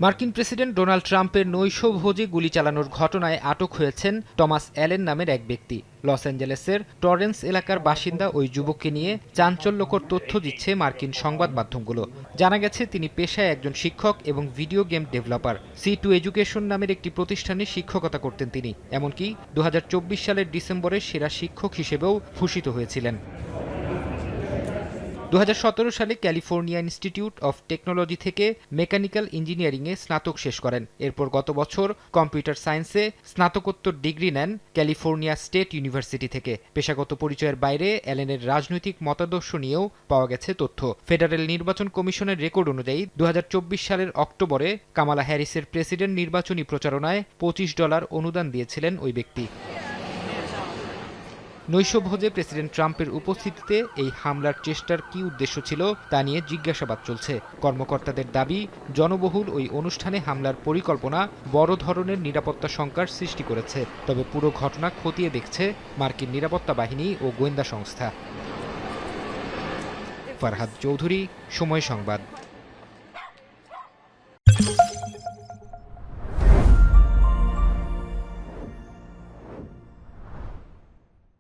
মার্কিন president Donald ট্রাম্পের নৈশভোজে গুলি চালানোর ঘটনায় আটক হয়েছেন টমাস অ্যালেন নামের এক ব্যক্তি। লস অ্যাঞ্জেলেসের টরেন্স এলাকার বাসিন্দা ওই যুবককে নিয়ে চাঞ্চল্যকর তথ্য দিচ্ছে মার্কিন সংবাদ মাধ্যমগুলো। জানা গেছে তিনি পেশায় একজন শিক্ষক এবং video game developer. C2 education নামের একটি প্রতিষ্ঠানে শিক্ষকতা করতেন তিনি। এমনকি 2024 সালের ডিসেম্বরে সেরা শিক্ষক হিসেবেও ভূষিত হয়েছিলেন। 2017 সালে ক্যালিফোর্নিয়া ইনস্টিটিউট অফ টেকনোলজি থেকে মেকানিক্যাল ইঞ্জিনিয়ারিংয়ে স্নাতক শেষ করেন। এরপর গত বছর কম্পিউটার সায়েন্সে স্নাতকোত্তর ডিগ্রি নেন ক্যালিফোর্নিয়া স্টেট ইউনিভার্সিটি থেকে। পেশাগত পরিচয়ের বাইরে অ্যালেনের রাজনৈতিক মতাদর্শ নিয়েও পাওয়া গেছে তথ্য। ফেডারেল নির্বাচন কমিশনের রেকর্ড অনুযায়ী 2024 সালের অক্টোবরে কামালা হ্যারিসের প্রেসিডেন্ট নির্বাচনী প্রচারণায় $25 অনুদান দিয়েছিলেন ওই ব্যক্তি। নৈশভোজে প্রেসিডেন্ট ট্রাম্পের উপস্থিতিতে এই হামলার চেষ্টার কী উদ্দেশ্য ছিল তা নিয়ে জিজ্ঞাসাবাদ চলছে। কর্মকর্তাদের দাবি, জনবহুল ওই অনুষ্ঠানে হামলার পরিকল্পনা বড় ধরনের নিরাপত্তা শঙ্কার সৃষ্টি করেছে। তবে পুরো ঘটনা খতিয়ে দেখছে মার্কিন নিরাপত্তা বাহিনী ও গোয়েন্দা সংস্থা। ফারহাদ চৌধুরী, সময় সংবাদ।